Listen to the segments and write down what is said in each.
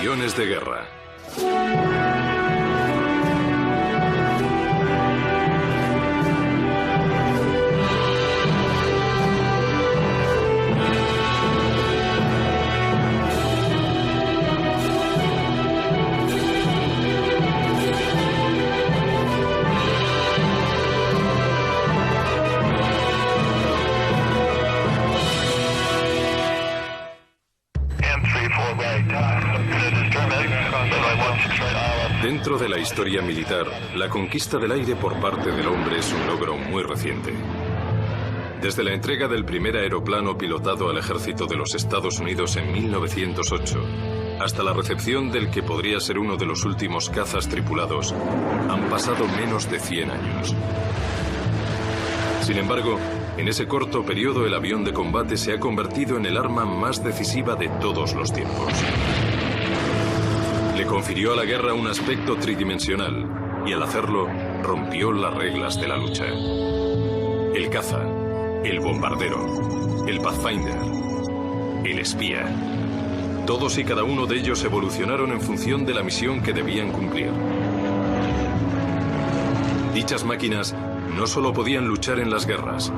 Aviones de guerra. Dentro de la historia militar, la conquista del aire por parte del hombre es un logro muy reciente. Desde la entrega del primer aeroplano pilotado al ejército de los Estados Unidos en 1908, hasta la recepción del que podría ser uno de los últimos cazas tripulados, han pasado menos de 100 años. Sin embargo, en ese corto periodo el avión de combate se ha convertido en el arma más decisiva de todos los tiempos. Le confirió a la guerra un aspecto tridimensional y al hacerlo rompió las reglas de la lucha. El caza, el bombardero, el Pathfinder, el espía. Todos y cada uno de ellos evolucionaron en función de la misión que debían cumplir. Dichas máquinas no solo podían luchar en las guerras,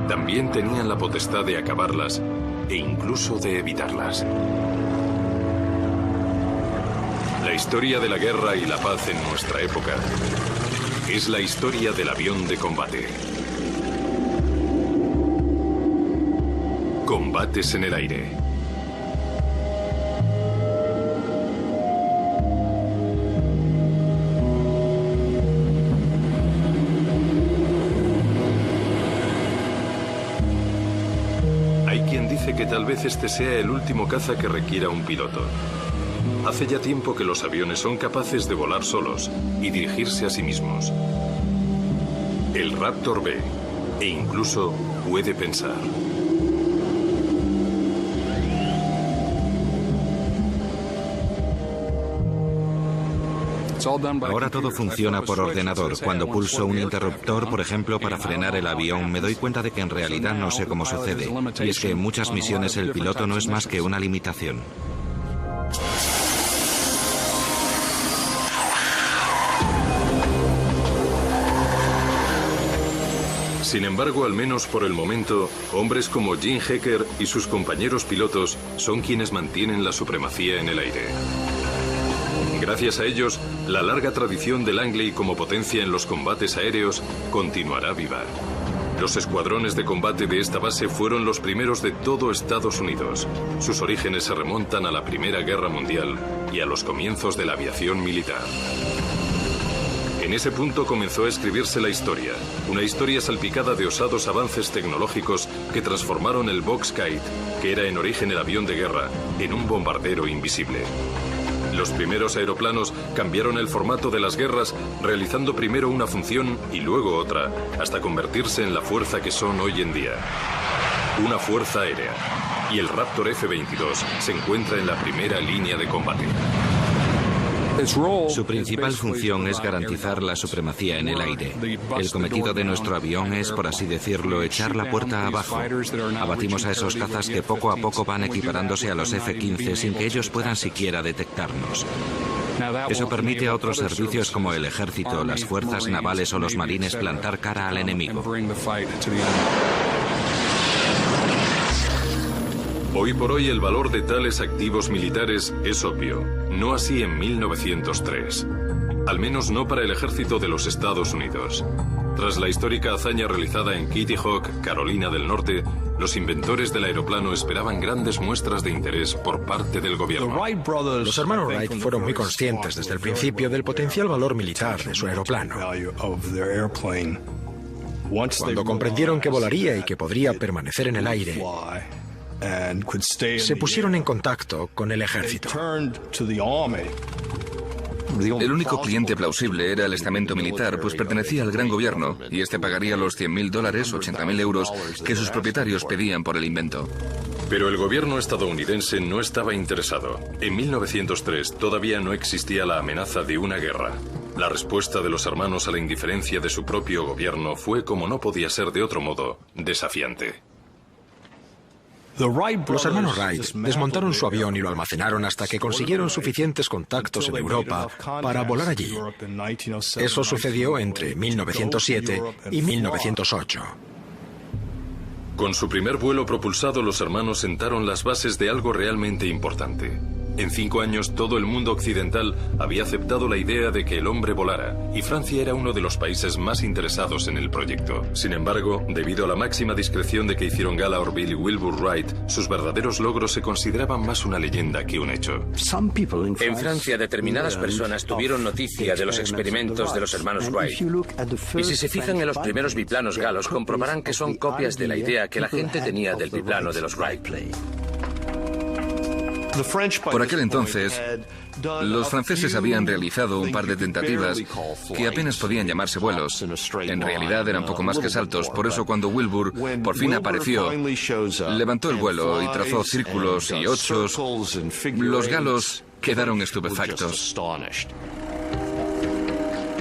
también tenían la potestad de acabarlas e incluso de evitarlas. La historia de la guerra y la paz en nuestra época es la historia del avión de combate. Combates en el aire. Hay quien dice que tal vez este sea el último caza que requiera un piloto. Hace ya tiempo que los aviones son capaces de volar solos y dirigirse a sí mismos. El Raptor ve e incluso puede pensar. Ahora todo funciona por ordenador. Cuando pulso un interruptor, por ejemplo, para frenar el avión, me doy cuenta de que en realidad no sé cómo sucede. Y es que en muchas misiones el piloto no es más que una limitación. Sin embargo, al menos por el momento, hombres como Gene Hacker y sus compañeros pilotos son quienes mantienen la supremacía en el aire. Gracias a ellos, la larga tradición de Langley como potencia en los combates aéreos continuará viva. Los escuadrones de combate de esta base fueron los primeros de todo Estados Unidos. Sus orígenes se remontan a la Primera Guerra Mundial y a los comienzos de la aviación militar. En ese punto comenzó a escribirse la historia, una historia salpicada de osados avances tecnológicos que transformaron el Boxkite, que era en origen el avión de guerra, en un bombardero invisible. Los primeros aeroplanos cambiaron el formato de las guerras, realizando primero una función y luego otra, hasta convertirse en la fuerza que son hoy en día. Una fuerza aérea. Y el Raptor F-22 se encuentra en la primera línea de combate. Su principal función es garantizar la supremacía en el aire. El cometido de nuestro avión es, por así decirlo, echar la puerta abajo. Abatimos a esos cazas que poco a poco van equiparándose a los F-15 sin que ellos puedan siquiera detectarnos. Eso permite a otros servicios como el ejército, las fuerzas navales o los marines plantar cara al enemigo. Hoy por hoy el valor de tales activos militares es obvio, no así en 1903. Al menos no para el ejército de los Estados Unidos. Tras la histórica hazaña realizada en Kitty Hawk, Carolina del Norte, los inventores del aeroplano esperaban grandes muestras de interés por parte del gobierno. Los hermanos Wright fueron muy conscientes desde el principio del potencial valor militar de su aeroplano. Cuando comprendieron que volaría y que podría permanecer en el aire, se pusieron en contacto con el ejército. El único cliente plausible era el estamento militar, pues pertenecía al gran gobierno, y este pagaría los $100.000, 80.000 euros, que sus propietarios pedían por el invento. Pero el gobierno estadounidense no estaba interesado. En 1903 todavía no existía la amenaza de una guerra. La respuesta de los hermanos a la indiferencia de su propio gobierno fue, como no podía ser de otro modo, desafiante. Los hermanos Wright desmontaron su avión y lo almacenaron hasta que consiguieron suficientes contactos en Europa para volar allí. Eso sucedió entre 1907 y 1908. Con su primer vuelo propulsado, los hermanos sentaron las bases de algo realmente importante. En 5 años, todo el mundo occidental había aceptado la idea de que el hombre volara, y Francia era uno de los países más interesados en el proyecto. Sin embargo, debido a la máxima discreción de que hicieron gala Orville y Wilbur Wright, sus verdaderos logros se consideraban más una leyenda que un hecho. En Francia, determinadas personas tuvieron noticia de los experimentos de los hermanos Wright. Y si se fijan en los primeros biplanos galos, comprobarán que son copias de la idea que la gente tenía del biplano de los Wright. Por aquel entonces, los franceses habían realizado un par de tentativas que apenas podían llamarse vuelos. En realidad eran poco más que saltos, por eso cuando Wilbur por fin apareció, levantó el vuelo y trazó círculos y ochos. Los galos quedaron estupefactos.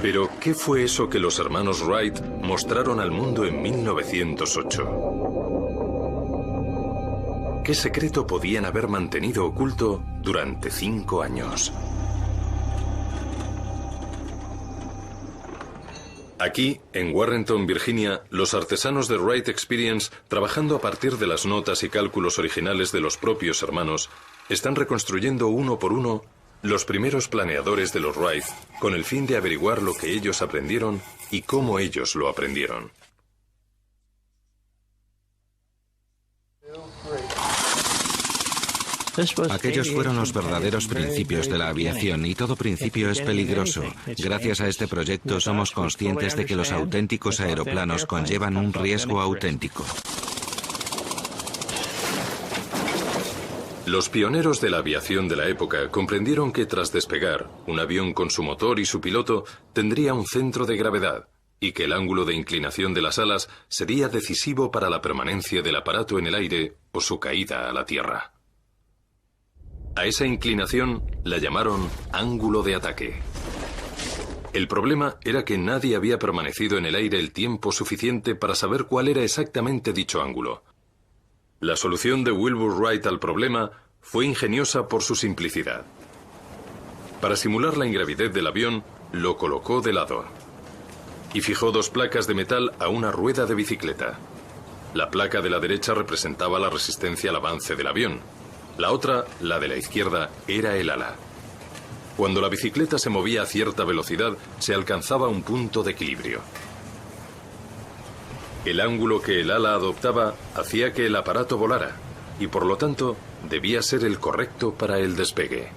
Pero, ¿qué fue eso que los hermanos Wright mostraron al mundo en 1908? ¿Qué secreto podían haber mantenido oculto durante 5 años? Aquí, en Warrenton, Virginia, los artesanos de Wright Experience, trabajando a partir de las notas y cálculos originales de los propios hermanos, están reconstruyendo uno por uno los primeros planeadores de los Wright, con el fin de averiguar lo que ellos aprendieron y cómo ellos lo aprendieron. Aquellos fueron los verdaderos principios de la aviación, y todo principio es peligroso. Gracias a este proyecto somos conscientes de que los auténticos aeroplanos conllevan un riesgo auténtico. Los pioneros de la aviación de la época comprendieron que tras despegar, un avión con su motor y su piloto tendría un centro de gravedad, y que el ángulo de inclinación de las alas sería decisivo para la permanencia del aparato en el aire o su caída a la tierra. A esa inclinación la llamaron ángulo de ataque. El problema era que nadie había permanecido en el aire el tiempo suficiente para saber cuál era exactamente dicho ángulo. La solución de Wilbur Wright al problema fue ingeniosa por su simplicidad. Para simular la ingravidez del avión, lo colocó de lado y fijó 2 placas de metal a una rueda de bicicleta. La placa de la derecha representaba la resistencia al avance del avión. La otra, la de la izquierda, era el ala. Cuando la bicicleta se movía a cierta velocidad, se alcanzaba un punto de equilibrio. El ángulo que el ala adoptaba hacía que el aparato volara, y por lo tanto, debía ser el correcto para el despegue.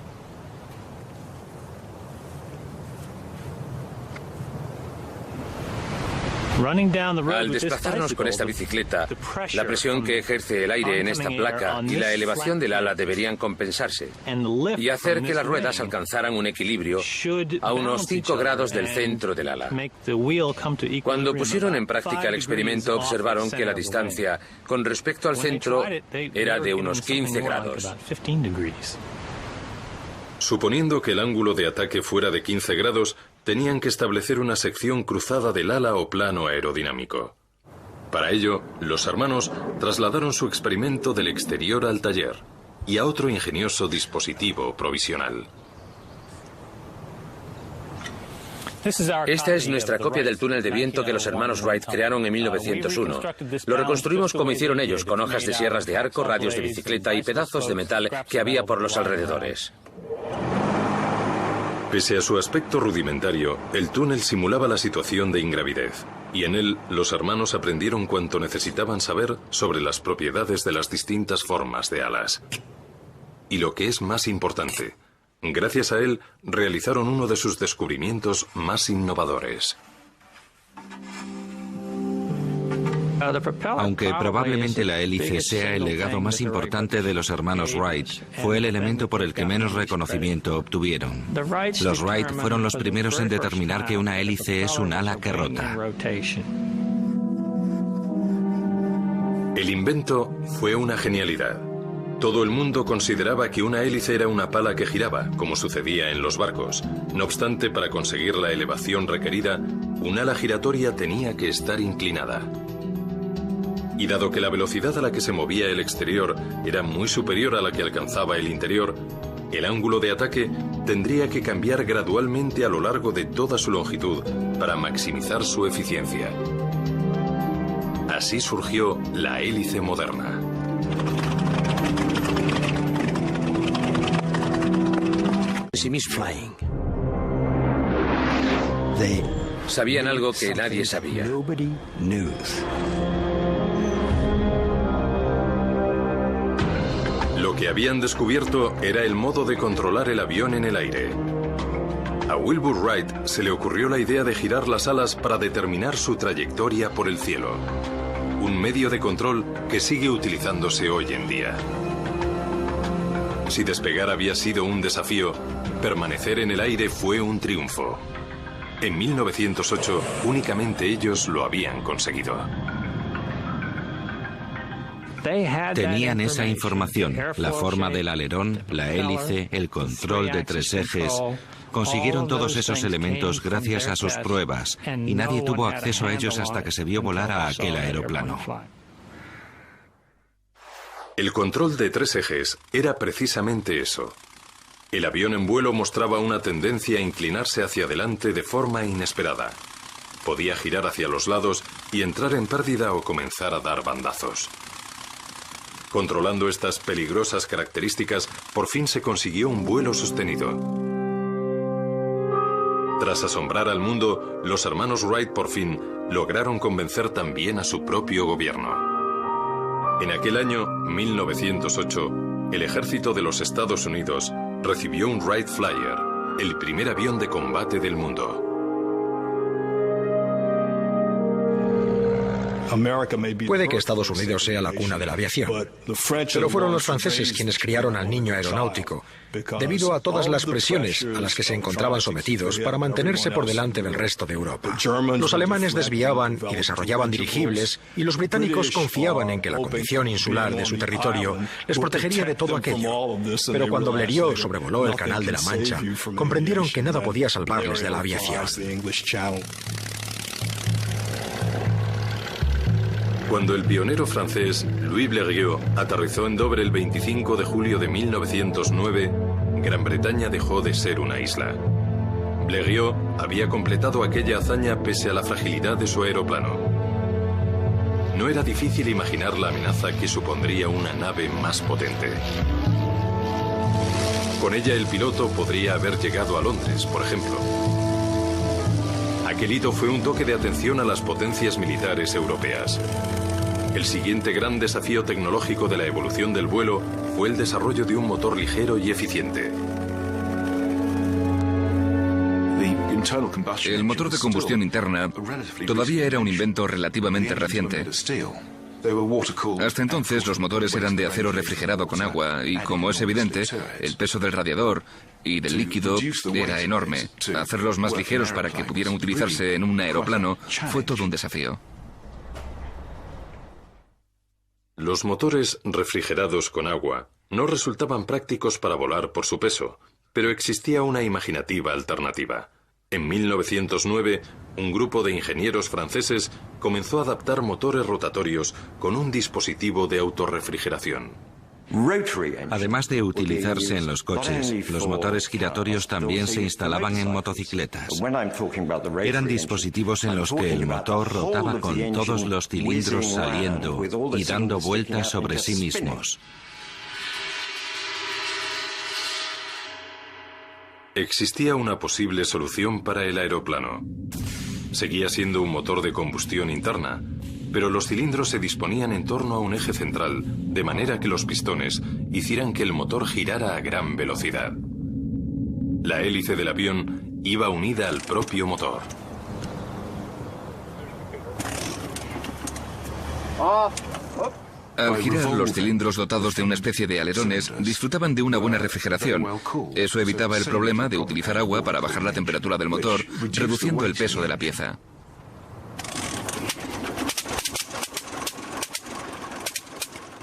Al desplazarnos con esta bicicleta, la presión que ejerce el aire en esta placa y la elevación del ala deberían compensarse y hacer que las ruedas alcanzaran un equilibrio a unos 5 grados del centro del ala. Cuando pusieron en práctica el experimento, observaron que la distancia con respecto al centro era de unos 15 grados. Suponiendo que el ángulo de ataque fuera de 15 grados, tenían que establecer una sección cruzada del ala o plano aerodinámico. Para ello, los hermanos trasladaron su experimento del exterior al taller y a otro ingenioso dispositivo provisional. Esta es nuestra copia del túnel de viento que los hermanos Wright crearon en 1901. Lo reconstruimos como hicieron ellos, con hojas de sierras de arco, radios de bicicleta y pedazos de metal que había por los alrededores. Pese a su aspecto rudimentario, el túnel simulaba la situación de ingravidez, y en él los hermanos aprendieron cuanto necesitaban saber sobre las propiedades de las distintas formas de alas. Y lo que es más importante, gracias a él realizaron uno de sus descubrimientos más innovadores. Aunque probablemente la hélice sea el legado más importante de los hermanos Wright, fue el elemento por el que menos reconocimiento obtuvieron. Los Wright fueron los primeros en determinar que una hélice es un ala que rota. El invento fue una genialidad. Todo el mundo consideraba que una hélice era una pala que giraba, como sucedía en los barcos. No obstante, para conseguir la elevación requerida, un ala giratoria tenía que estar inclinada. Y dado que la velocidad a la que se movía el exterior era muy superior a la que alcanzaba el interior, el ángulo de ataque tendría que cambiar gradualmente a lo largo de toda su longitud para maximizar su eficiencia. Así surgió la hélice moderna. Sabían algo que nadie sabía. Lo que habían descubierto era el modo de controlar el avión en el aire. A Wilbur Wright se le ocurrió la idea de girar las alas para determinar su trayectoria por el cielo. Un medio de control que sigue utilizándose hoy en día. Si despegar había sido un desafío, permanecer en el aire fue un triunfo. En 1908, únicamente ellos lo habían conseguido. Tenían esa información, la forma del alerón, la hélice, el control de 3 ejes. Consiguieron todos esos elementos gracias a sus pruebas, y nadie tuvo acceso a ellos hasta que se vio volar a aquel aeroplano. El control de 3 ejes era precisamente eso. El avión en vuelo mostraba una tendencia a inclinarse hacia adelante de forma inesperada. Podía girar hacia los lados y entrar en pérdida o comenzar a dar bandazos. Controlando estas peligrosas características, por fin se consiguió un vuelo sostenido. Tras asombrar al mundo, los hermanos Wright por fin lograron convencer también a su propio gobierno. En aquel año, 1908, el ejército de los Estados Unidos recibió un Wright Flyer, el primer avión de combate del mundo. Puede que Estados Unidos sea la cuna de la aviación, pero fueron los franceses quienes criaron al niño aeronáutico, debido a todas las presiones a las que se encontraban sometidos para mantenerse por delante del resto de Europa. Los alemanes desviaban y desarrollaban dirigibles, y los británicos confiaban en que la condición insular de su territorio les protegería de todo aquello. Pero cuando Blériot sobrevoló el Canal de la Mancha, comprendieron que nada podía salvarles de la aviación. Cuando el pionero francés Louis Blériot aterrizó en Dover el 25 de julio de 1909, Gran Bretaña dejó de ser una isla. Blériot había completado aquella hazaña pese a la fragilidad de su aeroplano. No era difícil imaginar la amenaza que supondría una nave más potente. Con ella el piloto podría haber llegado a Londres, por ejemplo. Aquel hito fue un toque de atención a las potencias militares europeas. El siguiente gran desafío tecnológico de la evolución del vuelo fue el desarrollo de un motor ligero y eficiente. El motor de combustión interna todavía era un invento relativamente reciente. Hasta entonces los motores eran de acero refrigerado con agua y, como es evidente, el peso del radiador y del líquido era enorme. Hacerlos más ligeros para que pudieran utilizarse en un aeroplano fue todo un desafío. Los motores refrigerados con agua no resultaban prácticos para volar por su peso, pero existía una imaginativa alternativa. En 1909, un grupo de ingenieros franceses comenzó a adaptar motores rotatorios con un dispositivo de autorrefrigeración. Además de utilizarse en los coches, los motores giratorios también se instalaban en motocicletas. Eran dispositivos en los que el motor rotaba con todos los cilindros saliendo y dando vueltas sobre sí mismos. Existía una posible solución para el aeroplano. Seguía siendo un motor de combustión interna, pero los cilindros se disponían en torno a un eje central, de manera que los pistones hicieran que el motor girara a gran velocidad. La hélice del avión iba unida al propio motor. Al girar los cilindros dotados de una especie de alerones, disfrutaban de una buena refrigeración. Eso evitaba el problema de utilizar agua para bajar la temperatura del motor, reduciendo el peso de la pieza.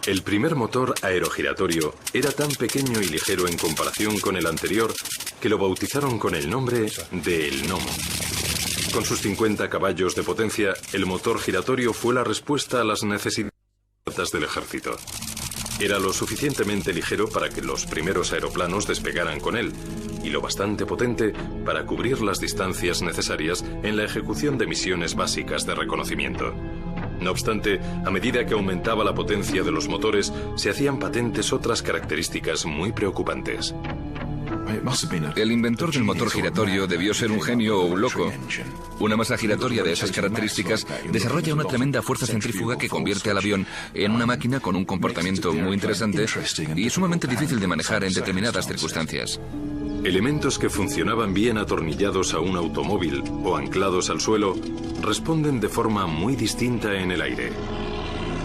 El primer motor aerogiratorio era tan pequeño y ligero en comparación con el anterior que lo bautizaron con el nombre de El Gnomo. Con sus 50 caballos de potencia, el motor giratorio fue la respuesta a las necesidades del ejército. Era lo suficientemente ligero para que los primeros aeroplanos despegaran con él y lo bastante potente para cubrir las distancias necesarias en la ejecución de misiones básicas de reconocimiento. No obstante, a medida que aumentaba la potencia de los motores, se hacían patentes otras características muy preocupantes. El inventor del motor giratorio debió ser un genio o un loco. Una masa giratoria de esas características desarrolla una tremenda fuerza centrífuga que convierte al avión en una máquina con un comportamiento muy interesante y sumamente difícil de manejar en determinadas circunstancias. Elementos que funcionaban bien atornillados a un automóvil o anclados al suelo responden de forma muy distinta en el aire.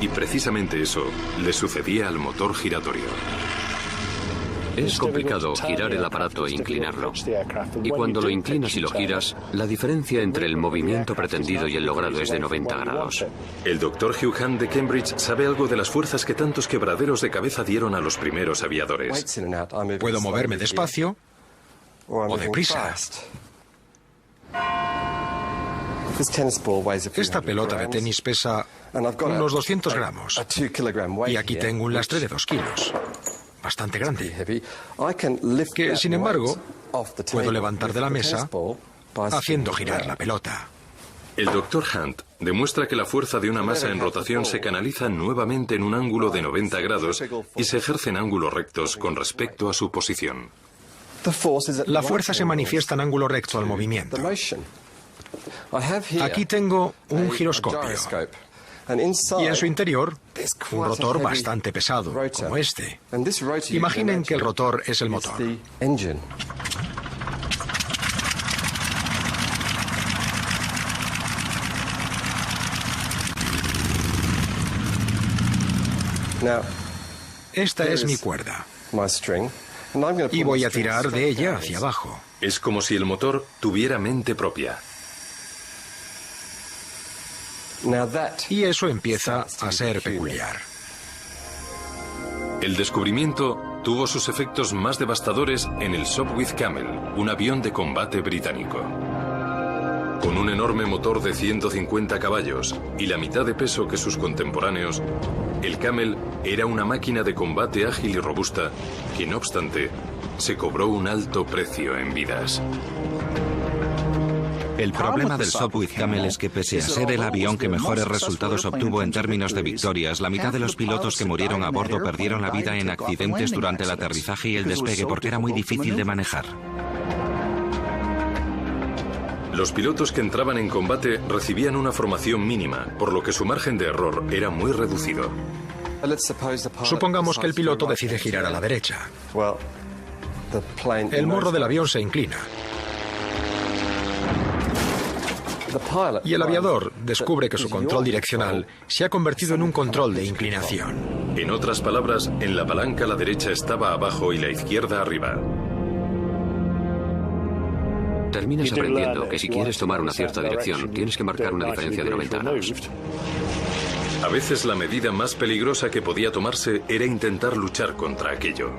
Y precisamente eso le sucedía al motor giratorio. Es complicado girar el aparato e inclinarlo. Y cuando lo inclinas y lo giras, la diferencia entre el movimiento pretendido y el logrado es de 90 grados. El Dr. Hugh Hunt de Cambridge sabe algo de las fuerzas que tantos quebraderos de cabeza dieron a los primeros aviadores. Puedo moverme despacio o deprisa. Esta pelota de tenis pesa unos 200 gramos y aquí tengo un lastre de 2 kilos. Bastante grande, que sin embargo puedo levantar de la mesa haciendo girar la pelota. El Dr. Hunt demuestra que la fuerza de una masa en rotación se canaliza nuevamente en un ángulo de 90 grados y se ejerce en ángulos rectos con respecto a su posición. La fuerza se manifiesta en ángulo recto al movimiento. Aquí tengo un giroscopio y en su interior un rotor bastante pesado, como este. Imaginen que el rotor es el motor. Esta es mi cuerda y voy a tirar de ella hacia abajo. Es como si el motor tuviera mente propia. Y eso empieza a ser peculiar. El descubrimiento tuvo sus efectos más devastadores en el Sopwith Camel, un avión de combate británico. Con un enorme motor de 150 caballos y la mitad de peso que sus contemporáneos, el Camel era una máquina de combate ágil y robusta que, no obstante, se cobró un alto precio en vidas. El problema del Sopwith Camel es que pese a ser el avión que mejores resultados obtuvo en términos de victorias, la mitad de los pilotos que murieron a bordo perdieron la vida en accidentes durante el aterrizaje y el despegue porque era muy difícil de manejar. Los pilotos que entraban en combate recibían una formación mínima, por lo que su margen de error era muy reducido. Supongamos que el piloto decide girar a la derecha. El morro del avión se inclina. Y el aviador descubre que su control direccional se ha convertido en un control de inclinación. En otras palabras, en la palanca la derecha estaba abajo y la izquierda arriba. Terminas aprendiendo que si quieres tomar una cierta dirección, tienes que marcar una diferencia de 90 grados. A veces la medida más peligrosa que podía tomarse era intentar luchar contra aquello.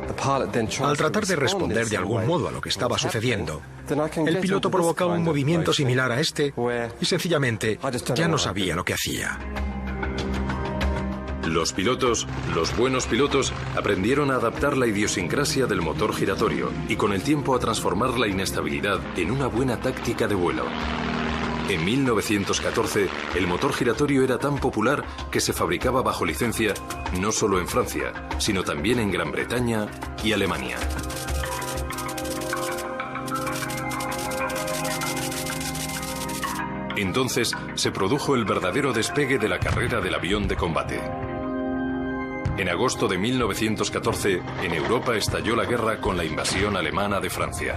Al tratar de responder de algún modo a lo que estaba sucediendo, el piloto provocaba un movimiento similar a este y sencillamente ya no sabía lo que hacía. Los pilotos, los buenos pilotos, aprendieron a adaptar la idiosincrasia del motor giratorio y con el tiempo a transformar la inestabilidad en una buena táctica de vuelo. En 1914, el motor giratorio era tan popular que se fabricaba bajo licencia no solo en Francia, sino también en Gran Bretaña y Alemania. Entonces se produjo el verdadero despegue de la carrera del avión de combate. En agosto de 1914, en Europa estalló la guerra con la invasión alemana de Francia.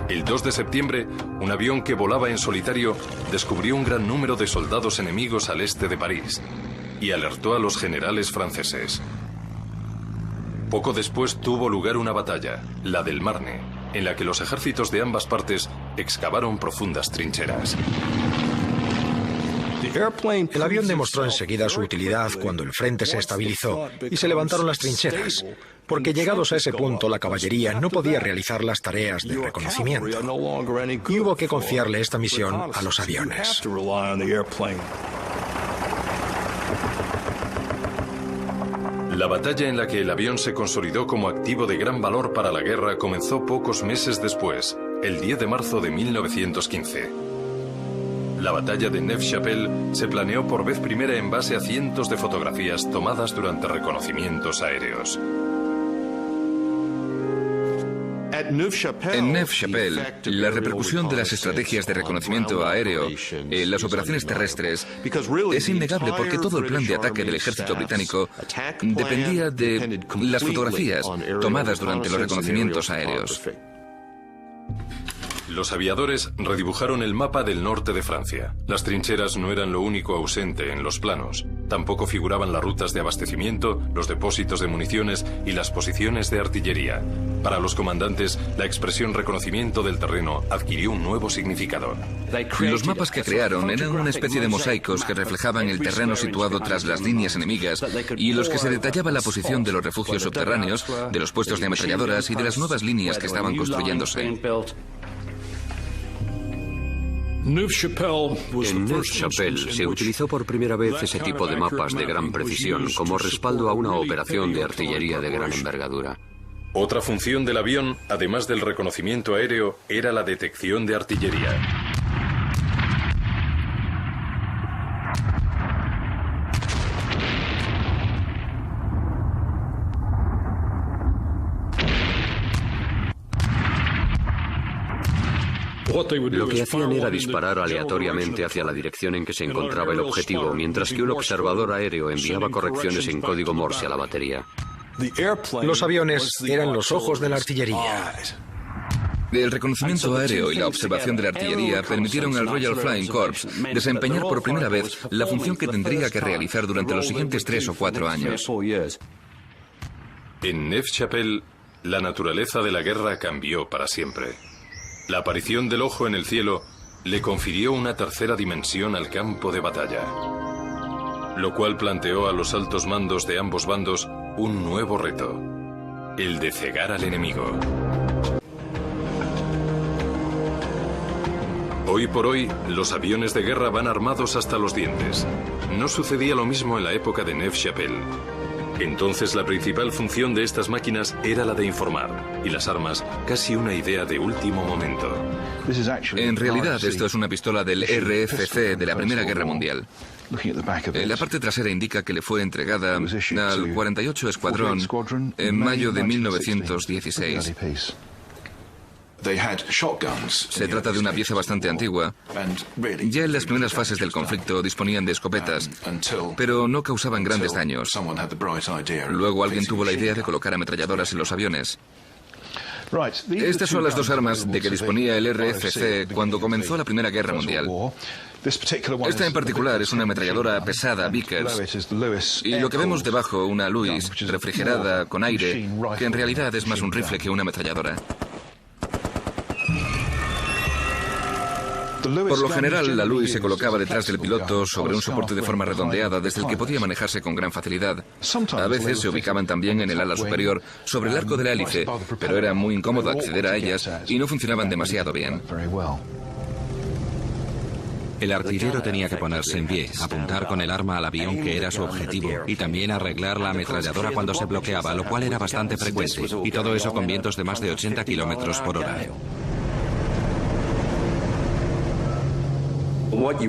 El 2 de septiembre, un avión que volaba en solitario descubrió un gran número de soldados enemigos al este de París y alertó a los generales franceses. Poco después tuvo lugar una batalla, la del Marne, en la que los ejércitos de ambas partes excavaron profundas trincheras. El avión demostró enseguida su utilidad cuando el frente se estabilizó y se levantaron las trincheras, porque llegados a ese punto la caballería no podía realizar las tareas de reconocimiento y hubo que confiarle esta misión a los aviones. La batalla en la que el avión se consolidó como activo de gran valor para la guerra comenzó pocos meses después, el 10 de marzo de 1915. La batalla de Neuve-Chapelle se planeó por vez primera en base a cientos de fotografías tomadas durante reconocimientos aéreos. En Neuve-Chapelle, la repercusión de las estrategias de reconocimiento aéreo en las operaciones terrestres es innegable, porque todo el plan de ataque del ejército británico dependía de las fotografías tomadas durante los reconocimientos aéreos. Los aviadores redibujaron el mapa del norte de Francia. Las trincheras no eran lo único ausente en los planos. Tampoco figuraban las rutas de abastecimiento, los depósitos de municiones y las posiciones de artillería. Para los comandantes, la expresión reconocimiento del terreno adquirió un nuevo significado. Los mapas que crearon eran una especie de mosaicos que reflejaban el terreno situado tras las líneas enemigas y en los que se detallaba la posición de los refugios subterráneos, de los puestos de ametralladoras y de las nuevas líneas que estaban construyéndose. En Neuve-Chapelle se utilizó por primera vez ese tipo de mapas de gran precisión como respaldo a una operación de artillería de gran envergadura. Otra función del avión, además del reconocimiento aéreo, era la detección de artillería. Lo que hacían era disparar aleatoriamente hacia la dirección en que se encontraba el objetivo, mientras que un observador aéreo enviaba correcciones en código Morse a la batería. Los aviones eran los ojos de la artillería. El reconocimiento aéreo y la observación de la artillería permitieron al Royal Flying Corps desempeñar por primera vez la función que tendría que realizar durante los siguientes 3 o 4 años. En Neuve-Chapelle, la naturaleza de la guerra cambió para siempre. La aparición del ojo en el cielo le confirió una tercera dimensión al campo de batalla, lo cual planteó a los altos mandos de ambos bandos un nuevo reto: el de cegar al enemigo. Hoy por hoy, los aviones de guerra van armados hasta los dientes. No sucedía lo mismo en la época de Neuve-Chapelle. Entonces la principal función de estas máquinas era la de informar, y las armas casi una idea de último momento. En realidad, esto es una pistola del RFC de la Primera Guerra Mundial. La parte trasera indica que le fue entregada al 48 Escuadrón en mayo de 1916. Se trata de una pieza bastante antigua. Ya en las primeras fases del conflicto disponían de escopetas, pero no causaban grandes daños. Luego alguien tuvo la idea de colocar ametralladoras en los aviones. Estas son las dos armas de que disponía el RFC cuando comenzó la Primera Guerra Mundial. Esta en particular es una ametralladora pesada Vickers, y lo que vemos debajo, una Lewis refrigerada con aire, que en realidad es más un rifle que una ametralladora. Por lo general, la Lewis se colocaba detrás del piloto sobre un soporte de forma redondeada desde el que podía manejarse con gran facilidad. A veces se ubicaban también en el ala superior, sobre el arco de la hélice, pero era muy incómodo acceder a ellas y no funcionaban demasiado bien. El artillero tenía que ponerse en pie, apuntar con el arma al avión que era su objetivo y también arreglar la ametralladora cuando se bloqueaba, lo cual era bastante frecuente, y todo eso con vientos de más de 80 kilómetros por hora.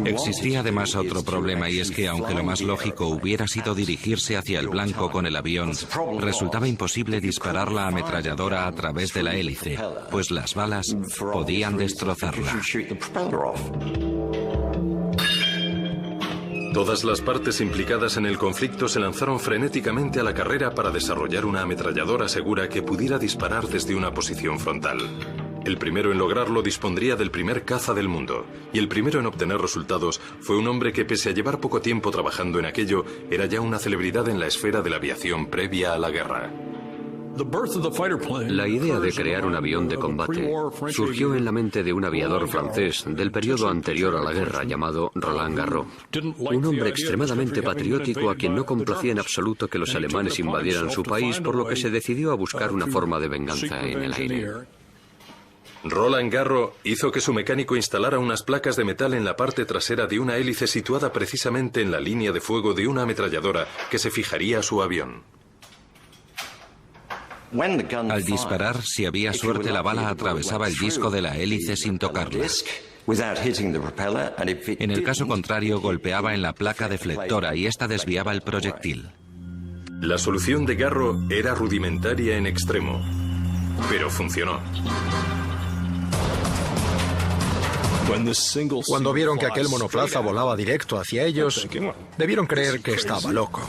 Existía además otro problema, y es que aunque lo más lógico hubiera sido dirigirse hacia el blanco con el avión, resultaba imposible disparar la ametralladora a través de la hélice, pues las balas podían destrozarla. Todas las partes implicadas en el conflicto se lanzaron frenéticamente a la carrera para desarrollar una ametralladora segura que pudiera disparar desde una posición frontal. El primero en lograrlo dispondría del primer caza del mundo, y el primero en obtener resultados fue un hombre que, pese a llevar poco tiempo trabajando en aquello, era ya una celebridad en la esfera de la aviación previa a la guerra. La idea de crear un avión de combate surgió en la mente de un aviador francés del periodo anterior a la guerra llamado Roland Garros, un hombre extremadamente patriótico a quien no complacía en absoluto que los alemanes invadieran su país, por lo que se decidió a buscar una forma de venganza en el aire. Roland Garros hizo que su mecánico instalara unas placas de metal en la parte trasera de una hélice situada precisamente en la línea de fuego de una ametralladora que se fijaría a su avión. Al disparar, si había suerte, la bala atravesaba el disco de la hélice sin tocarla. En el caso contrario, golpeaba en la placa deflectora y esta desviaba el proyectil. La solución de Garro era rudimentaria en extremo, pero funcionó. Cuando vieron que aquel monoplaza volaba directo hacia ellos, debieron creer que estaba loco.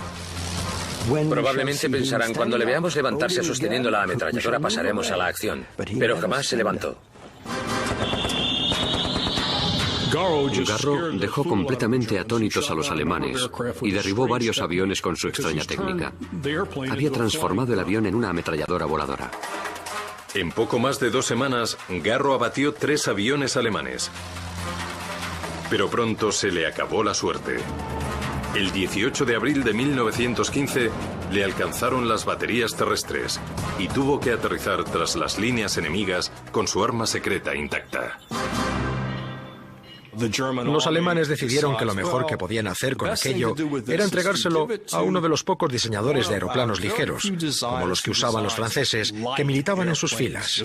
Probablemente pensarán, cuando le veamos levantarse sosteniendo la ametralladora pasaremos a la acción. Pero jamás se levantó. Garro dejó completamente atónitos a los alemanes y derribó varios aviones con su extraña técnica. Había transformado el avión en una ametralladora voladora. En poco más de 2 semanas, Garro abatió 3 aviones alemanes. Pero pronto se le acabó la suerte. El 18 de abril de 1915 le alcanzaron las baterías terrestres y tuvo que aterrizar tras las líneas enemigas con su arma secreta intacta. Los alemanes decidieron que lo mejor que podían hacer con aquello era entregárselo a uno de los pocos diseñadores de aeroplanos ligeros, como los que usaban los franceses, que militaban en sus filas.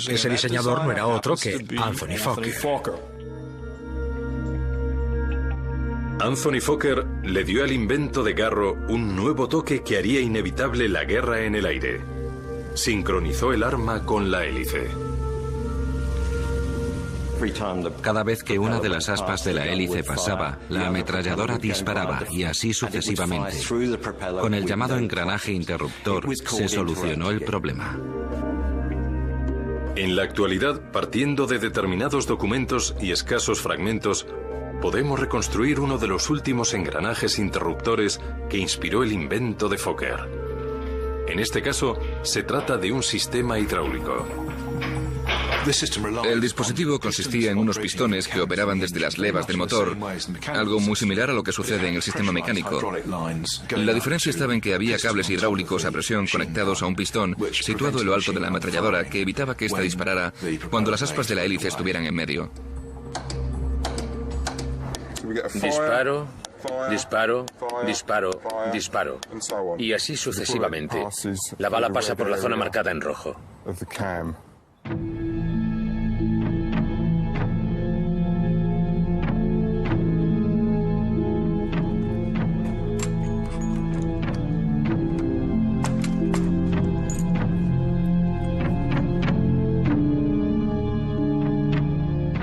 Ese diseñador no era otro que Anthony Fokker. Anthony Fokker le dio al invento de Garro un nuevo toque que haría inevitable la guerra en el aire. Sincronizó el arma con la hélice. Cada vez que una de las aspas de la hélice pasaba, la ametralladora disparaba y así sucesivamente. Con el llamado engranaje interruptor se solucionó el problema. En la actualidad, partiendo de determinados documentos y escasos fragmentos, podemos reconstruir uno de los últimos engranajes interruptores que inspiró el invento de Fokker. En este caso, se trata de un sistema hidráulico. El dispositivo consistía en unos pistones que operaban desde las levas del motor, algo muy similar a lo que sucede en el sistema mecánico. La diferencia estaba en que había cables hidráulicos a presión conectados a un pistón situado en lo alto de la ametralladora que evitaba que ésta disparara cuando las aspas de la hélice estuvieran en medio. Disparo, disparo, disparo, disparo. Y así sucesivamente. La bala pasa por la zona marcada en rojo.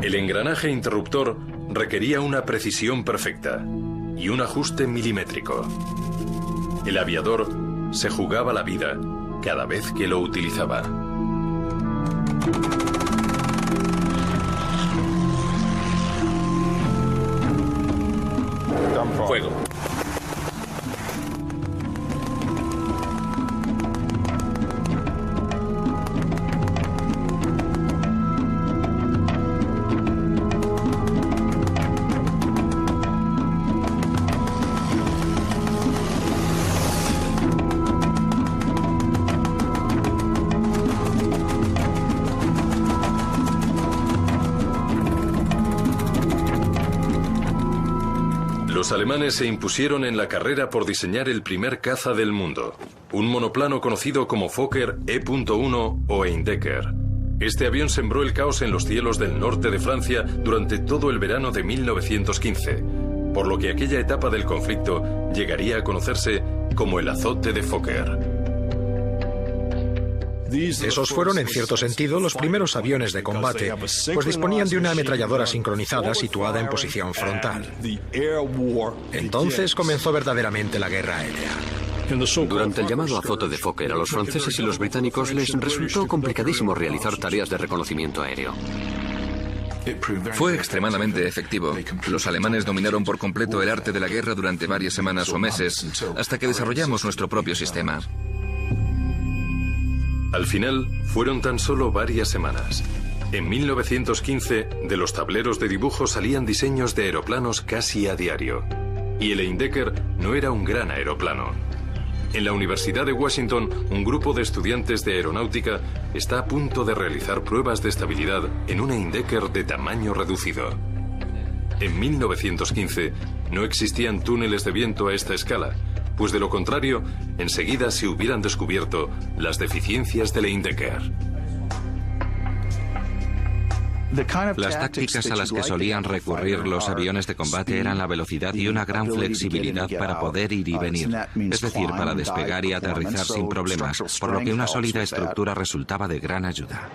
El engranaje interruptor requería una precisión perfecta y un ajuste milimétrico. El aviador se jugaba la vida cada vez que lo utilizaba. Fuego. Los alemanes se impusieron en la carrera por diseñar el primer caza del mundo, un monoplano conocido como Fokker E.1 o Eindecker. Este avión sembró el caos en los cielos del norte de Francia durante todo el verano de 1915, por lo que aquella etapa del conflicto llegaría a conocerse como el azote de Fokker. Esos fueron, en cierto sentido, los primeros aviones de combate, pues disponían de una ametralladora sincronizada situada en posición frontal. Entonces comenzó verdaderamente la guerra aérea. Durante el llamado azote de Fokker, a los franceses y los británicos les resultó complicadísimo realizar tareas de reconocimiento aéreo. Fue extremadamente efectivo. Los alemanes dominaron por completo el arte de la guerra durante varias semanas o meses, hasta que desarrollamos nuestro propio sistema. Al final, fueron tan solo varias semanas. En 1915, de los tableros de dibujo salían diseños de aeroplanos casi a diario. Y el Eindecker no era un gran aeroplano. En la Universidad de Washington, un grupo de estudiantes de aeronáutica está a punto de realizar pruebas de estabilidad en un Eindecker de tamaño reducido. En 1915, no existían túneles de viento a esta escala, pues de lo contrario, enseguida se hubieran descubierto las deficiencias de Leindecker. Las tácticas a las que solían recurrir los aviones de combate eran la velocidad y una gran flexibilidad para poder ir y venir, es decir, para despegar y aterrizar sin problemas, por lo que una sólida estructura resultaba de gran ayuda.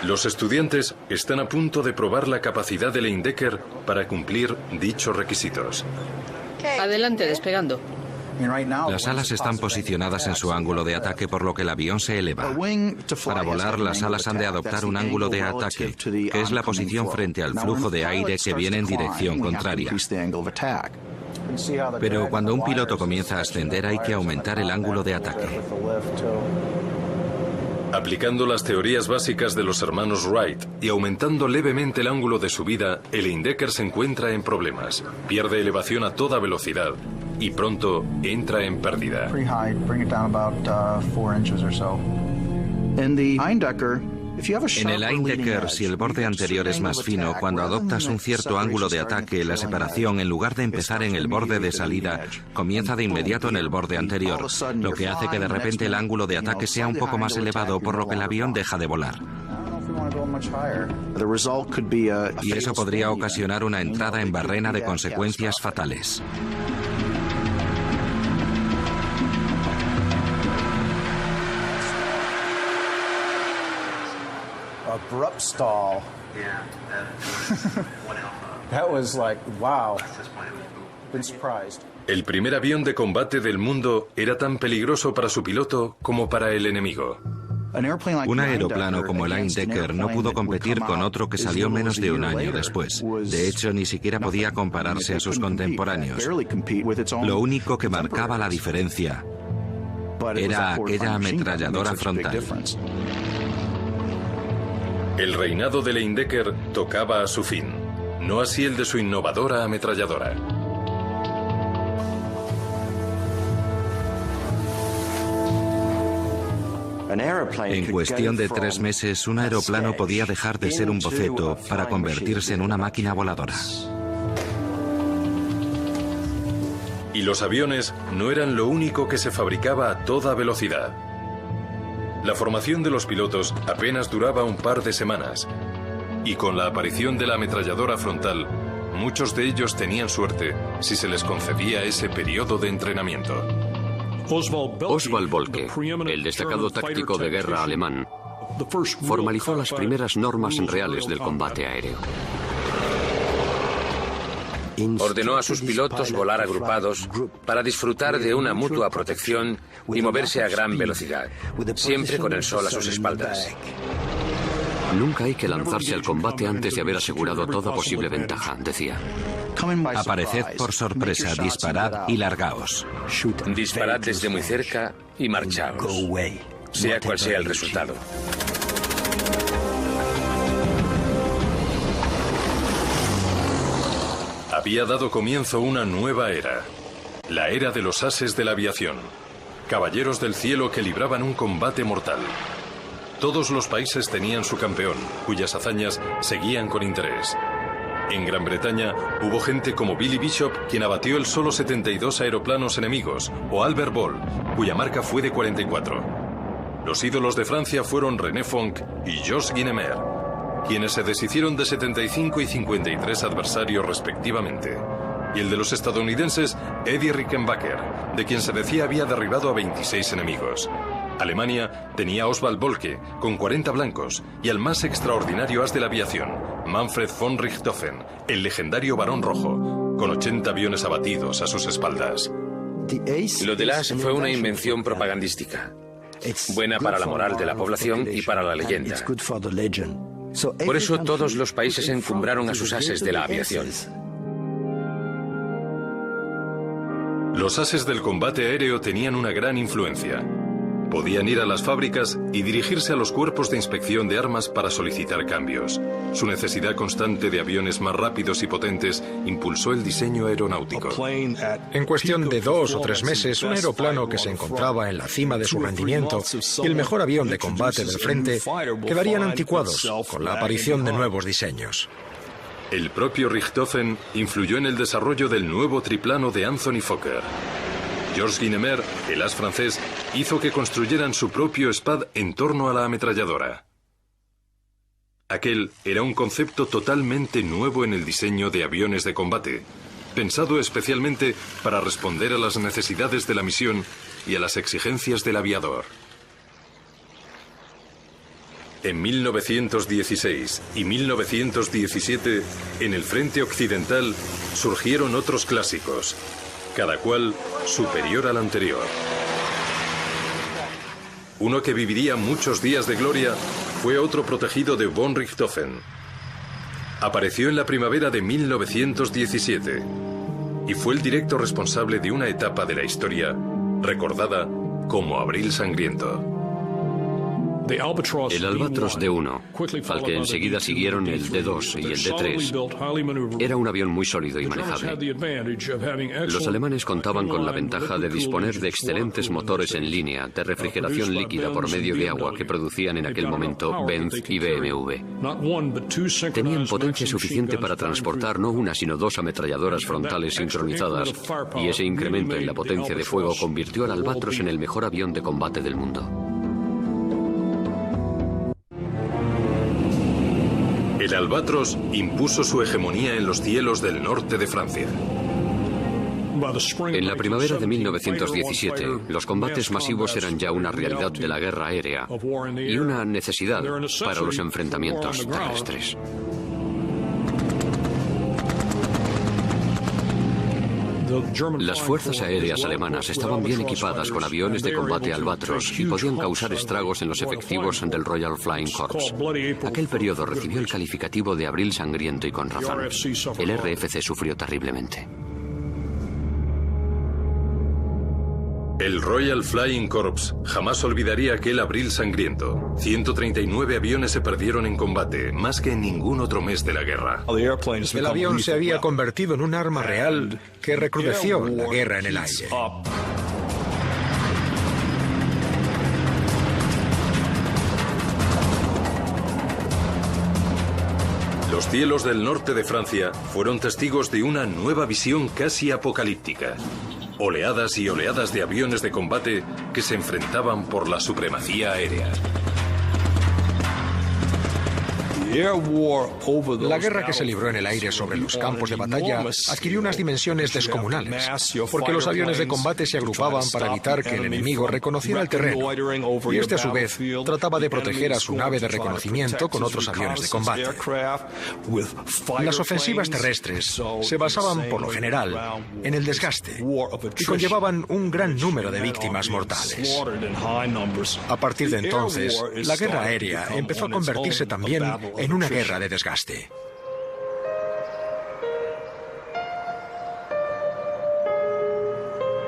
Los estudiantes están a punto de probar la capacidad de Leindecker para cumplir dichos requisitos. Adelante, despegando. Las alas están posicionadas en su ángulo de ataque, por lo que el avión se eleva. Para volar, las alas han de adoptar un ángulo de ataque, que es la posición frente al flujo de aire que viene en dirección contraria. Pero cuando un piloto comienza a ascender, hay que aumentar el ángulo de ataque. Aplicando las teorías básicas de los hermanos Wright y aumentando levemente el ángulo de subida, el Leindecker se encuentra en problemas. Pierde elevación a toda velocidad y pronto entra en pérdida. En el Leindecker, si el borde anterior es más fino, cuando adoptas un cierto ángulo de ataque, la separación, en lugar de empezar en el borde de salida, comienza de inmediato en el borde anterior, lo que hace que de repente el ángulo de ataque sea un poco más elevado, por lo que el avión deja de volar. Y eso podría ocasionar una entrada en barrena de consecuencias fatales. Abrupt stall. That was like, wow. Been surprised. El primer avión de combate del mundo era tan peligroso para su piloto como para el enemigo. Un aeroplano como el Leindecker no pudo competir con otro que salió menos de un año después. De hecho, ni siquiera podía compararse a sus contemporáneos. Lo único que marcaba la diferencia era aquella ametralladora frontal. El reinado de Leindecker tocaba a su fin, no así el de su innovadora ametralladora. En cuestión de 3 meses, un aeroplano podía dejar de ser un boceto para convertirse en una máquina voladora. Y los aviones no eran lo único que se fabricaba a toda velocidad. La formación de los pilotos apenas duraba un par de semanas, y con la aparición de la ametralladora frontal, muchos de ellos tenían suerte si se les concedía ese periodo de entrenamiento. Oswald Bölke, el destacado táctico de guerra alemán, formalizó las primeras normas reales del combate aéreo. Ordenó a sus pilotos volar agrupados para disfrutar de una mutua protección y moverse a gran velocidad, siempre con el sol a sus espaldas. Nunca hay que lanzarse al combate antes de haber asegurado toda posible ventaja, decía. Apareced por sorpresa, disparad y largaos. Disparad desde muy cerca y marchaos, sea cual sea el resultado. Había dado comienzo una nueva era, la era de los ases de la aviación, caballeros del cielo que libraban un combate mortal. Todos los países tenían su campeón, cuyas hazañas seguían con interés. En Gran Bretaña hubo gente como Billy Bishop, quien abatió el solo 72 aeroplanos enemigos, o Albert Ball, cuya marca fue de 44. Los ídolos de Francia fueron René Fonck y Georges Guynemer, quienes se deshicieron de 75 y 53 adversarios respectivamente. Y el de los estadounidenses, Eddie Rickenbacker, de quien se decía había derribado a 26 enemigos. Alemania tenía a Oswald Bölke, con 40 blancos, y al más extraordinario as de la aviación, Manfred von Richthofen, el legendario Barón Rojo, con 80 aviones abatidos a sus espaldas. Lo del as fue una invención propagandística, buena para la moral de la población y para la leyenda. Por eso todos los países encumbraron a sus ases de la aviación. Los ases del combate aéreo tenían una gran influencia. Podían ir a las fábricas y dirigirse a los cuerpos de inspección de armas para solicitar cambios. Su necesidad constante de aviones más rápidos y potentes impulsó el diseño aeronáutico. En cuestión de 2 o 3 meses, un aeroplano que se encontraba en la cima de su rendimiento y el mejor avión de combate del frente quedarían anticuados con la aparición de nuevos diseños. El propio Richthofen influyó en el desarrollo del nuevo triplano de Anthony Fokker. Georges Guynemer, el as francés, hizo que construyeran su propio Spad en torno a la ametralladora. Aquel era un concepto totalmente nuevo en el diseño de aviones de combate, pensado especialmente para responder a las necesidades de la misión y a las exigencias del aviador. En 1916 y 1917, en el frente occidental, surgieron otros clásicos, cada cual superior al anterior. Uno que viviría muchos días de gloria fue otro protegido de von Richthofen. Apareció en la primavera de 1917 y fue el directo responsable de una etapa de la historia recordada como Abril Sangriento. El Albatros D1, al que enseguida siguieron el D2 y el D3, era un avión muy sólido y manejable. Los alemanes contaban con la ventaja de disponer de excelentes motores en línea de refrigeración líquida por medio de agua que producían en aquel momento Benz y BMW. Tenían potencia suficiente para transportar no una sino dos ametralladoras frontales sincronizadas, y ese incremento en la potencia de fuego convirtió al Albatros en el mejor avión de combate del mundo. El Albatros impuso su hegemonía en los cielos del norte de Francia. En la primavera de 1917, los combates masivos eran ya una realidad de la guerra aérea y una necesidad para los enfrentamientos terrestres. Las fuerzas aéreas alemanas estaban bien equipadas con aviones de combate Albatros y podían causar estragos en los efectivos del Royal Flying Corps. Aquel periodo recibió el calificativo de Abril Sangriento y con razón. El RFC sufrió terriblemente. El Royal Flying Corps jamás olvidaría aquel Abril Sangriento. 139 aviones se perdieron en combate, más que en ningún otro mes de la guerra. El avión se había convertido en un arma real que recrudeció la guerra en el aire. Los cielos del norte de Francia fueron testigos de una nueva visión casi apocalíptica. Oleadas y oleadas de aviones de combate que se enfrentaban por la supremacía aérea. La guerra que se libró en el aire sobre los campos de batalla adquirió unas dimensiones descomunales, porque los aviones de combate se agrupaban para evitar que el enemigo reconociera el terreno, y este a su vez trataba de proteger a su nave de reconocimiento con otros aviones de combate. Las ofensivas terrestres se basaban, por lo general, en el desgaste y conllevaban un gran número de víctimas mortales. A partir de entonces, la guerra aérea empezó a convertirse también en una guerra de desgaste.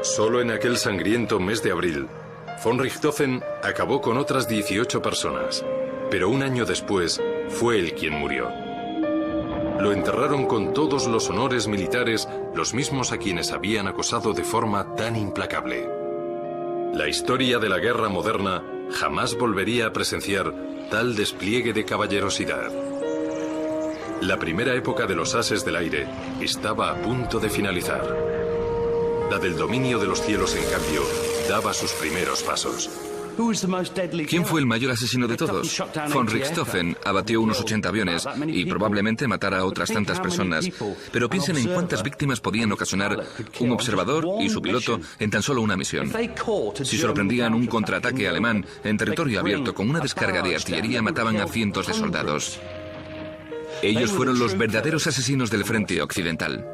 Solo en aquel sangriento mes de abril, von Richthofen acabó con otras 18 personas, pero un año después fue él quien murió. Lo enterraron con todos los honores militares, los mismos a quienes habían acosado de forma tan implacable. La historia de la guerra moderna jamás volvería a presenciar tal despliegue de caballerosidad. La primera época de los ases del aire estaba a punto de finalizar. La del dominio de los cielos, en cambio, daba sus primeros pasos. ¿Quién fue el mayor asesino de todos? Von Richthofen abatió unos 80 aviones y probablemente matara a otras tantas personas. Pero piensen en cuántas víctimas podían ocasionar un observador y su piloto en tan solo una misión. Si sorprendían un contraataque alemán en territorio abierto con una descarga de artillería, mataban a cientos de soldados. Ellos fueron los verdaderos asesinos del frente occidental.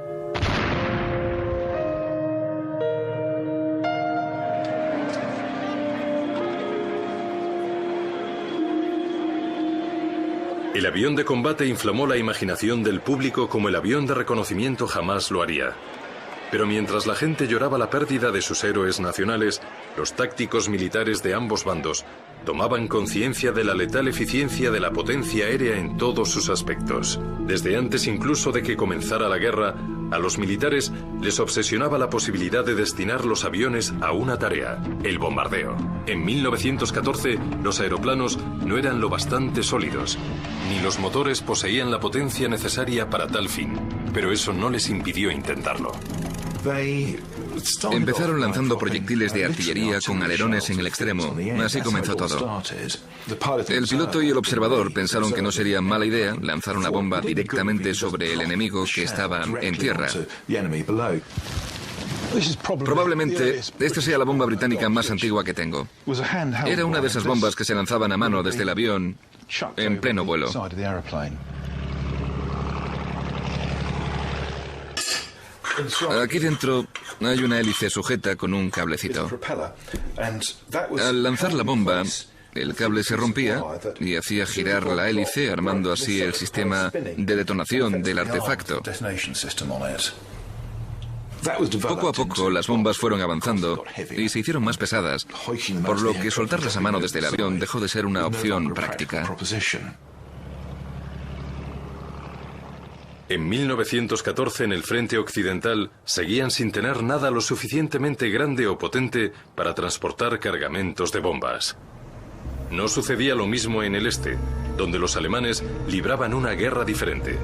El avión de combate inflamó la imaginación del público como el avión de reconocimiento jamás lo haría. Pero mientras la gente lloraba la pérdida de sus héroes nacionales, los tácticos militares de ambos bandos tomaban conciencia de la letal eficiencia de la potencia aérea en todos sus aspectos. Desde antes incluso de que comenzara la guerra, A los militares les obsesionaba la posibilidad de destinar los aviones a una tarea, el bombardeo. En 1914, los aeroplanos no eran lo bastante sólidos, ni los motores poseían la potencia necesaria para tal fin, pero eso no les impidió intentarlo. Empezaron lanzando proyectiles de artillería con alerones en el extremo. Así comenzó todo. El piloto y el observador pensaron que no sería mala idea lanzar una bomba directamente sobre el enemigo que estaba en tierra. Probablemente esta sea la bomba británica más antigua que tengo. Era una de esas bombas que se lanzaban a mano desde el avión en pleno vuelo. Aquí dentro hay una hélice sujeta con un cablecito. Al lanzar la bomba, el cable se rompía y hacía girar la hélice, armando así el sistema de detonación del artefacto. Poco a poco las bombas fueron avanzando y se hicieron más pesadas, por lo que soltarlas a mano desde el avión dejó de ser una opción práctica. En 1914, en el frente occidental, seguían sin tener nada lo suficientemente grande o potente para transportar cargamentos de bombas. No sucedía lo mismo en el este, donde los alemanes libraban una guerra diferente.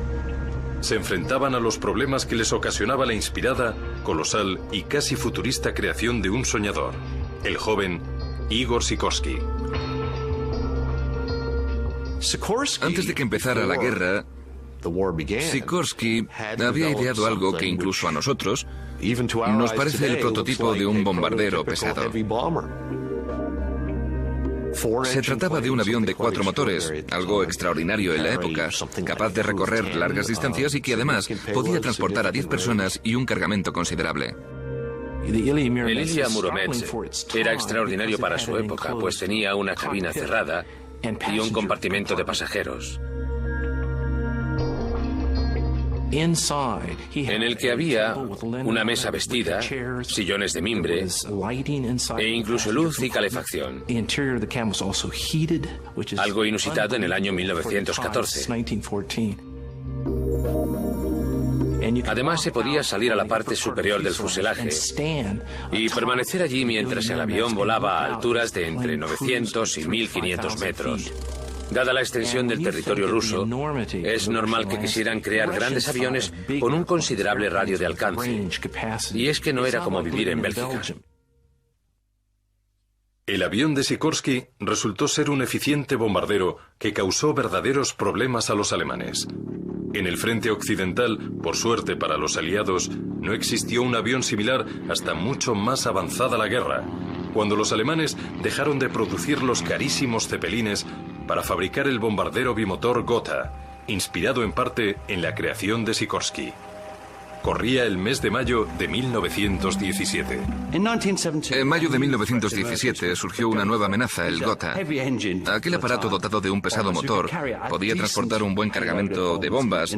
Se enfrentaban a los problemas que les ocasionaba la inspirada, colosal y casi futurista creación de un soñador, el joven Igor Sikorsky. Antes de que empezara la guerra, Sikorsky había ideado algo que incluso a nosotros nos parece el prototipo de un bombardero pesado. Se trataba de un avión de 4 motores, algo extraordinario en la época, capaz de recorrer largas distancias y que además podía transportar a 10 personas y un cargamento considerable. El Ilya Muromets era extraordinario para su época, pues tenía una cabina cerrada y un compartimento de pasajeros, en el que había una mesa vestida, sillones de mimbre e incluso luz y calefacción. Algo inusitado en el año 1914. Además, se podía salir a la parte superior del fuselaje y permanecer allí mientras el avión volaba a alturas de entre 900 y 1500 metros. Dada la extensión del territorio ruso, es normal que quisieran crear grandes aviones con un considerable radio de alcance. Y es que no era como vivir en Bélgica. El avión de Sikorsky resultó ser un eficiente bombardero que causó verdaderos problemas a los alemanes. En el frente occidental, por suerte para los aliados, no existió un avión similar hasta mucho más avanzada la guerra, cuando los alemanes dejaron de producir los carísimos cepelines para fabricar el bombardero bimotor Gotha, inspirado en parte en la creación de Sikorsky. Corría el mes de mayo de 1917. En mayo de 1917 surgió una nueva amenaza, el Gotha. Aquel aparato dotado de un pesado motor podía transportar un buen cargamento de bombas,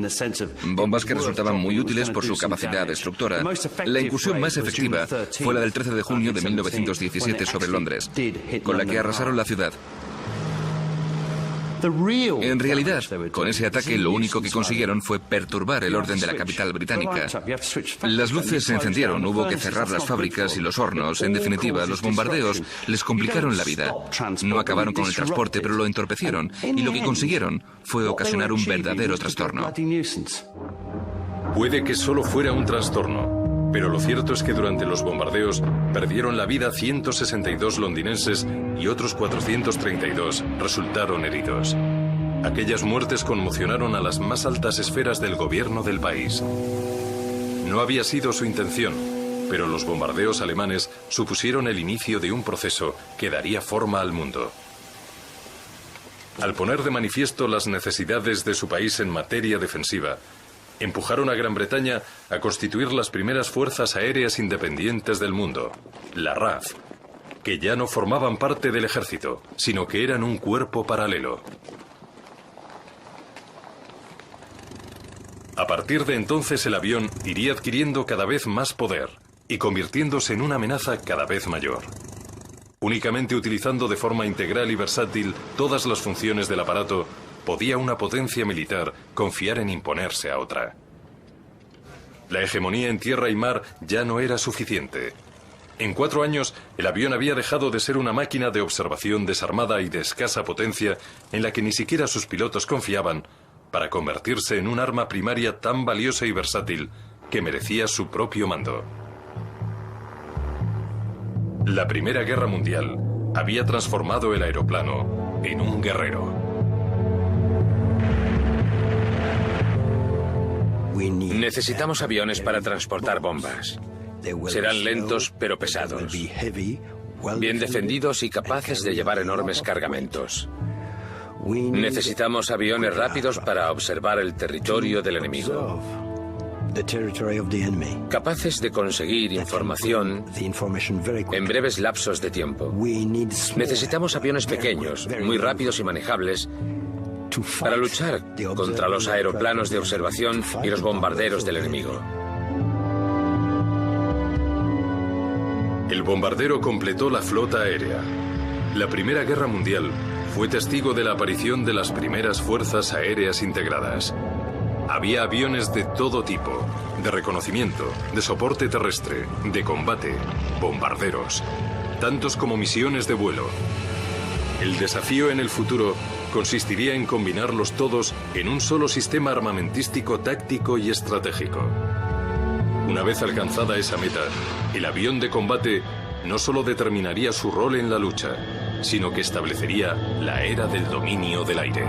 bombas que resultaban muy útiles por su capacidad destructora. La incursión más efectiva fue la del 13 de junio de 1917 sobre Londres, con la que arrasaron la ciudad. En realidad, con ese ataque lo único que consiguieron fue perturbar el orden de la capital británica. Las luces se encendieron, hubo que cerrar las fábricas y los hornos. En definitiva, los bombardeos les complicaron la vida. No acabaron con el transporte, pero lo entorpecieron, y lo que consiguieron fue ocasionar un verdadero trastorno. Puede que solo fuera un trastorno, pero lo cierto es que durante los bombardeos perdieron la vida 162 londinenses y otros 432 resultaron heridos. Aquellas muertes conmocionaron a las más altas esferas del gobierno del país. No había sido su intención, pero los bombardeos alemanes supusieron el inicio de un proceso que daría forma al mundo. Al poner de manifiesto las necesidades de su país en materia defensiva, empujaron a Gran Bretaña a constituir las primeras fuerzas aéreas independientes del mundo, la RAF, que ya no formaban parte del ejército, sino que eran un cuerpo paralelo. A partir de entonces el avión iría adquiriendo cada vez más poder y convirtiéndose en una amenaza cada vez mayor. Únicamente utilizando de forma integral y versátil todas las funciones del aparato, podía una potencia militar confiar en imponerse a otra. La hegemonía en tierra y mar ya no era suficiente. En 4 años, el avión había dejado de ser una máquina de observación desarmada y de escasa potencia en la que ni siquiera sus pilotos confiaban, para convertirse en un arma primaria tan valiosa y versátil que merecía su propio mando. La Primera Guerra Mundial había transformado el aeroplano en un guerrero. Necesitamos aviones para transportar bombas. Serán lentos pero pesados, bien defendidos y capaces de llevar enormes cargamentos. Necesitamos aviones rápidos para observar el territorio del enemigo, capaces de conseguir información en breves lapsos de tiempo. Necesitamos aviones pequeños, muy rápidos y manejables, para luchar contra los aeroplanos de observación y los bombarderos del enemigo. El bombardero completó la flota aérea. La Primera Guerra Mundial fue testigo de la aparición de las primeras fuerzas aéreas integradas. Había aviones de todo tipo, de reconocimiento, de soporte terrestre, de combate, bombarderos, tantos como misiones de vuelo. El desafío en el futuro consistiría en combinarlos todos en un solo sistema armamentístico táctico y estratégico. Una vez alcanzada esa meta, el avión de combate no solo determinaría su rol en la lucha, sino que establecería la era del dominio del aire.